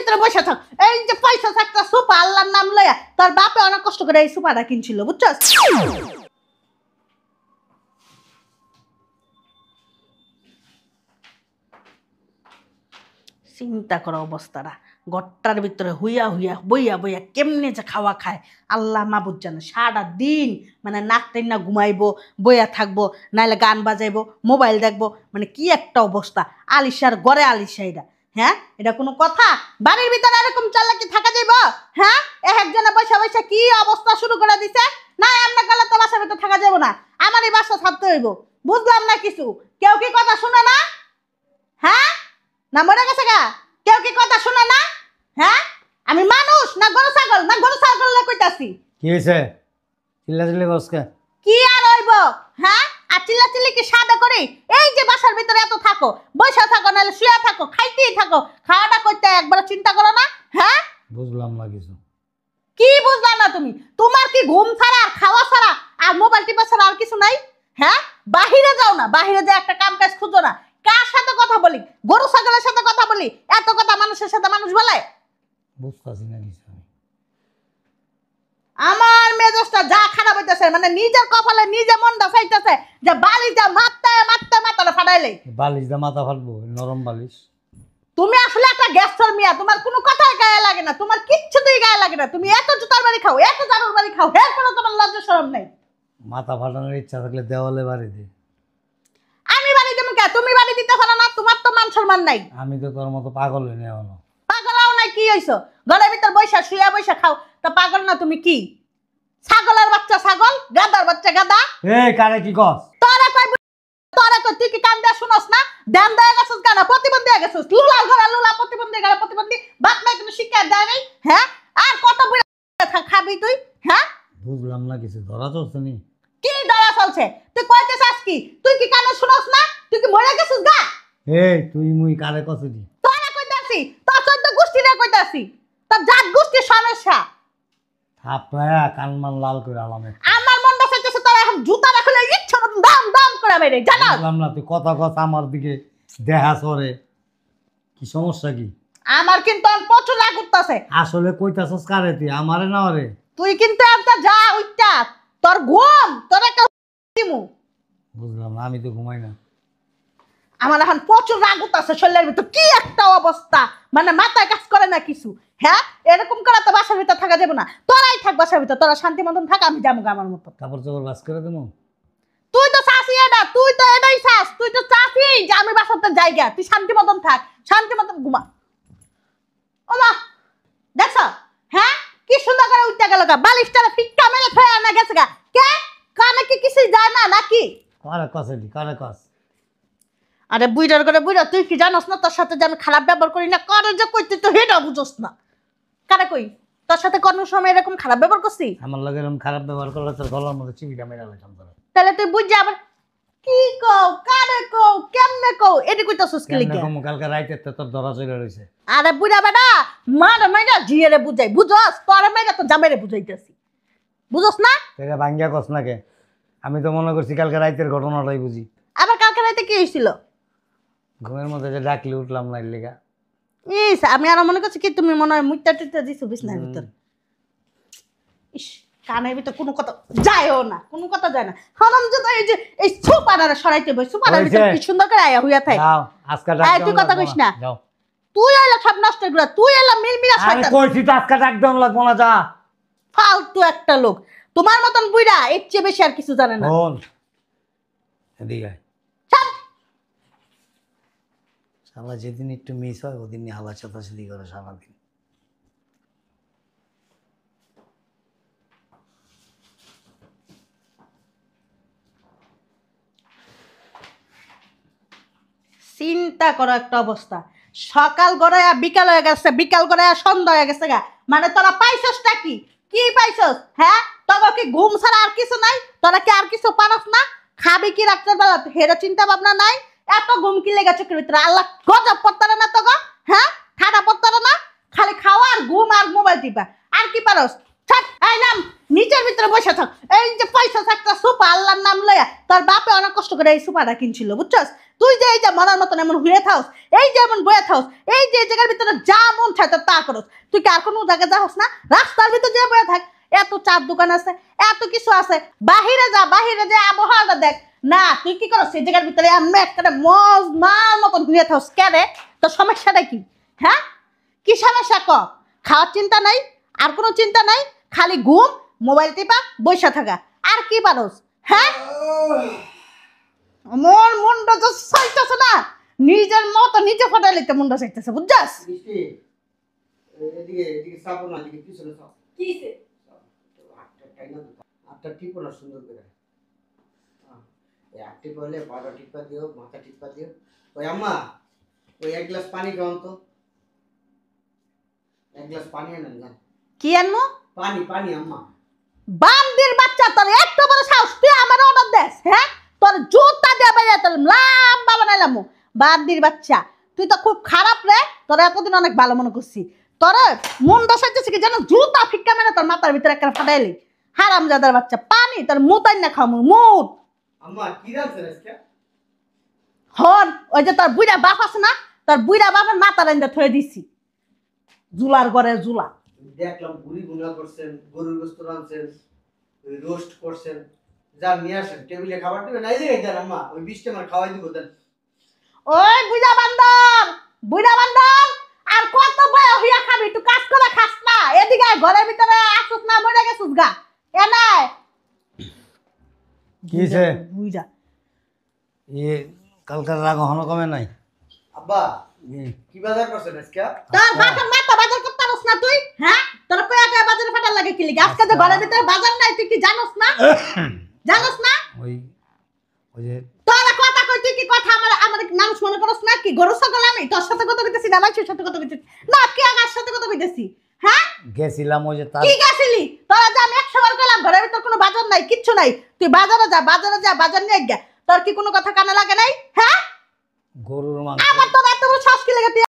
ভিতরে বসে থাক। এই যে পয়সা একটা সুপা আল্লাহর নাম লইয়া তোর বাপে অনেক কষ্ট করে এই সুপাটা কিনছিল, বুঝছস? চিন্তা করো অবস্থাটা, গট্টার ভিতরে হুইয়া হুইয়া বইয়া বইয়া কেমনে যে খাওয়া খায় আল্লাহ মাবুদ জানে। সারা দিন মানে নাক টেনে ঘুমাইবো, বইয়া থাকবো, নাইলে গান বাজাইবো, মোবাইল দেখবো, মানে কি একটা অবস্থা। আলিশার ঘরে আলিশা এটা, হ্যাঁ? এটা কোনো কথা? বাড়ির ভিতরে এরকম চাল্লা কি থাকা যাইব? হ্যাঁ, একজনে বৈশা বৈশা কি অবস্থা শুরু করে দিছে। না এমন গেলে তো বাসার ভিতরে থাকা যাবো না, আমারই বাসা ছাড়তে হইব। বুঝলাম না কিছু, কেউ কি কথা শুনে না? হ্যাঁ, না মরে গেছে গা? কেউ কি কথা শুনে না? হ্যাঁ, আমি মানুষ না গরু ছাগল? না গরু ছাগল কইতাছি। কি হয়েছে? চিল্লাচিল্লি করছে? কি আর হইব? হ্যাঁ, আর চিল্লাচিল্লি কি সাদা করি? এই যে বাসার ভিতরে এত থাকো, বসে থাকো, নাহলে শুয়ে থাকো, খাইতেই থাকো, খাওয়াটা করতে একবার চিন্তা করো না? হ্যাঁ, বুঝলাম না কিছু। কি বুঝলা না তুমি? তোমার কি ঘুম ছাড়া আর খাওয়া ছাড়া আর মোবাইল টিপা ছাড়া আর কিছু নাই? হ্যাঁ, বাহিরে যাও না, বাহিরে যে একটা কাম কাজ খুঁজো না। কার সাথে কথা বলি? গরু ছাগলের সাথে কথা বলি? এত কথা মানুষের সাথে মানুষ বলে? বুঝতেছি না কিছু। আমার মেজাজটা যা খারাপ হইতেছে, মানে নিজের কপালে নিজে মনটা চাইতেছে যে বালিশ দা মারতে মারতে মাথাটা ফাটাইলে। বালিশ দা মাথা ফাটবো? নরম বালিশ। তুমি আসলে একটা গ্যাসর মিয়া, তোমার কোনো কথাই গায়ে লাগে না, তোমার কিচ্ছুতেই গায়ে লাগে না। তুমি এত জুতার বাড়ি খাও, এত জানুর বাড়ি খাও, এরপরে তোমার লজ্জা শরম নেই। মাথা ফাটানোর ইচ্ছা থাকলে দেওয়ালে বাড়ি দে। আমি বাড়ি দেবো কে? তুমি বাড়ি দিতে পারো না, তোমার তো মান সম্মান নাই। আমি তো তোর মতো পাগল হই না এখনো। পাগলাও নাই, কি হইছো? ঘরের ভিতর বৈশা শুয়া বৈশা খাও, তা পাগল না তুমি? কি ছাগলের বাচ্চা ছাগল, গাদার বাচ্চা গাদা। এই কারে কি কস? তোরা কই তুই কি কান দেয়া শুনস না? দাম দেয়া গেছিস কেন? প্রতিবন্ধী হয়ে গেছিস, লুলার ঘরে লুলা, প্রতিবন্ধী ঘরে প্রতিবন্ধী, বাপ মাই কোনো শিক্ষা দেয় নাই। হ্যাঁ, আর কত বুড়া খাবি তুই? হ্যাঁ, বুঝলাম না কিছু। ধরা চলছে নি? কি ধরা চলছে? তুই কইতে চাস কি? তুই কি কানে শুনস না? তুই কি মরে গেছিস গা? এই তুই মুই কারে কছিস? তোরা কইতাছি, তোর চোদ্দ গোষ্ঠীরে কইতাছি, তোর জাত গোষ্ঠীর সমস্যা। থাপড়ায়া কানমান লাল করে আলামে। আমার মনটা চাইতেছে তোরা এখন জুতা রাখলে ইচ্ছা মতন দাম দাম করে মেরে জানা। বুঝলাম না, তুই কথা কথা আমার দিকে দেখা সরে। কি সমস্যা কি? আমার কিন্তু প্রচুর রাগ উঠতেছে। আসলে কইতাছস কারে? তুই আমারে না ওরে? তুই কিন্তু একটা যা উইটা, তোর ঘুম তোর একটা দিমু। বুঝলাম না, আমি তো ঘুমাই না। আমার এখন প্রচুর রাগ উঠতেছে শরীরের ভিতর, কি একটা অবস্থা, মানে মাথায় কাজ করে না কিছু। হ্যাঁ, এরকম করে তো বাসার ভিতর থাকা যাবে না। তোরাই থাক বাসার ভিতর, তোরা শান্তি মতন থাক, আমি যাবো আমার মতো। কাপড় চোপড় বাস করে দেবো? তুই তো চাষি, এটা তুই তো এটাই চাস, তুই তো চাষি যে আমি বাসাতে জায়গা, তুই শান্তি মতন থাক, শান্তি মতন ঘুমা। ও মা, দেখছ? হ্যাঁ, কি সুন্দর করে উঠতে গেল গা, বালিশটা ফিক্কা মেরে ফেলে না গেছে গা। কে কানে কি কিছু যায় না নাকি? কারে কসেলি? কারে কস? আরে বুইড়ার করে বুইড়া, তুই কি জানোস না তোর সাথে যে আমি খারাপ ব্যবহার করি না? কারে যে কই তুই তো হেটা বুঝোস না। কারে কই তোর সাথে কোন সময় এরকম খারাপ ব্যবহার করছি? আমার লগে এরকম খারাপ ব্যবহার করলে তোর গলার মধ্যে চিবিটা মেরা লাগাম তোর। তাহলে তুই বুঝ যা আবার কি কও, কারে কও, কেমনে কও, এডি কইতাছস কি কেমনে লিখে? কম কালকে রাইতে তো তোর ধরা চলে রইছে। আরে বুইড়া বেটা, মারে মাইরা জিয়েরে বুঝাই, বুঝোস? তোরে মাইরা তো জামাইরে বুঝাইতেছি, বুঝোস না? তোকে ভাঙ্গিয়া কস নাকে? আমি তো মনে করছি কালকে রাইতের ঘটনাটাই বুঝি। আবার কালকে রাতে কি হইছিল? ঘুমের মধ্যে যে ডাকলি উঠলাম না লেগা। ইস, আমি আর মনে করছি কি তুমি মনে হয় মুইটা টুইটা দিছো বিছনার ভিতর। ইস, কানের ভিতর কোনো কথা যায়ও না, কোনো কথা যায় না। হরম যদি এই যে এই সুপারারে সরাইতে বই, সুপারার ভিতর কি সুন্দর করে আয়া হইয়া থাকে। যাও আজকে ডাক এই তুই কথা কইস না। যাও। তুই এলা সব নষ্ট করে, তুই এলা মিলমিলা আমি শয়তান। কইছি তো আজকে ডাক দেন লাগবো না, যা। ফালতু একটা লোক, তোমার মতন বুইড়া এর চেয়ে বেশি আর কিছু জানে না। শোন এদিকে আয়। ছাড়। শালা যেদিন একটু মিস হয় ওদিন হালা চাতাচাতি করে সারাদিন। চিন্তা করো একটা অবস্থা, সকাল গড়াইয়া বিকাল হয়ে গেছে, বিকাল গড়াইয়া সন্ধ্যা হয়ে গেছে গা। মানে তোরা পাইছসটা কি? কি পাইছস? হ্যাঁ, তোরা কি ঘুম ছাড়া আর কিছু নাই? তোরা কি আর কিছু পারস না? খাবি কি রাত্রের বেলা? হেরা চিন্তা ভাবনা নাই? এত ঘুম কি লেগে চোখের ভিতরে? আল্লাহ গজব পড়তারে না তো গো? হ্যাঁ, ঠাডা পড়তারে না? খালি খাওয়া আর ঘুম আর মোবাইল টিপা, আর কি পারস? ছাড়, এই নাম নিচের ভিতরে ভিতরে বসে থাক। এই যে পয়সা একটা সুপা আল্লাহর নাম লইয়া তোর বাপে অনেক কষ্ট করে এই সুপাটা কিনছিল বুঝছস। তুই যে এই যে মনার মতন এমন হুয়ে থাকস, এই যে এমন বয়ে থাকস, এই যে এই জায়গার ভিতরে যা মন চায় তোর তা করস। তুই কি আর কোনো জায়গায় যাস না? রাস্তার ভিতরে যে বয়ে থাক, এত চার দোকান আছে, এত কিছু আছে, বাহিরে যা, বাহিরে যে আবহাওয়াটা দেখ। না তুই কি করস সেই জায়গার ভিতরে আমি একটা মজ মার মতন হুয়ে থাকস কেন? তোর সমস্যাটা কি? হ্যাঁ কি সমস্যা ক? খাওয়ার চিন্তা নাই, আর কোনো চিন্তা নাই, খালি ঘুম, মোবাইল টিপা, বইসা থাকা, আর কি পারস? হ্যাঁ আমার মনটা তো চাইতেছে না, নিজের মতো নিজে ফটাই লিতে মনটা চাইতেছে বুঝছস। বৃষ্টি এদিকে এদিকে চাপো না, এদিকে পিছনে চাপ। কি হইছে? হাতটা টাইনা দিও, হাতটা টিপো না সুন্দর করে। এই হাত টিপলে পাটা টিপা দিও, মাথা টিপা দিও। ওই আম্মা, ওই এক গ্লাস পানি খাওয়ান তো। এক গ্লাস পানি আনেন না। কি আনমু? পানি পানি আম্মা। বান্দির বাচ্চা, তোর এত বড় সাহস, তুই আমার অর্ডার দেস? হ্যাঁ তোর জুতা দিয়ে বাইরে তোর লাম্বা বানাইলাম। বান্দির বাচ্চা তুই তো খুব খারাপ রে, তোর এতদিন অনেক ভালো মনে করছি, তোর মন দশাইতেছে কি যেন জুতা ফিক্কা মেরে তোর মাথার ভিতরে একটা ফাটাইলি। হারামজাদার বাচ্চা, পানি তোর মুতাই না খামু মুত। আম্মা কি রাখছেন আজকে? হন ওই যে তোর বুইড়া বাপ আছে না, তোর বুইড়া বাপের মাথা রাইন্দা থয়ে দিছি জুলার ঘরে জুলা। দেখলাম বুড়ি গুনা করছেন, গরুর গোস্ত রাঁধছেন, ওই রোস্ট করছেন। যা নিয়ে আসেন, টেবিলে খাবার দেবেন, এই যে দেন আম্মা, ওই 20 টাকা খাওয়াই দিব দেন। ওই বুইড়া বান্দর, বুইড়া বান্দর, আর কত বয়া হইয়া খাবি? তুই কাজ করে খাস না, এদিকে আয়, ঘরের ভিতরে আসুস না, মরে গেছুস গা। এনাই কি হয়েছে? বুইড়া এ কালকার রাগ হন কমে নাই? আব্বা ই, কি বাজার করছেন আজকে? তোর বাপের মাথা বাজার করতে পারস না তুই? হ্যাঁ তোর কয়া কয়া বাজারে ফাটার লাগে কি লিগা? আজকে যে ঘরের ভিতরে বাজার নাই তুই কি জানোস না? জানোস না? ওই ওই যে তোরা কথা কই, তুই কি কথা আমার আমার মানুষ মনে করস না? কি গরু ছাগল আমি? তোর সাথে কথা কইতেছি না, মানুষের সাথে কথা কইতেছি না, কি আগার সাথে কথা কইতেছি? হ্যাঁ গেছিলাম ওই যে তার কি গেছিলি তোরা? যে আমি 100 বার কইলাম ঘরের ভিতর কোনো বাজার নাই, কিচ্ছু নাই, তুই বাজারে যা, বাজারে যা, বাজার নিয়ে গা। তোর কি কোনো কথা কানে লাগে নাই? হ্যাঁ গরুর মাংস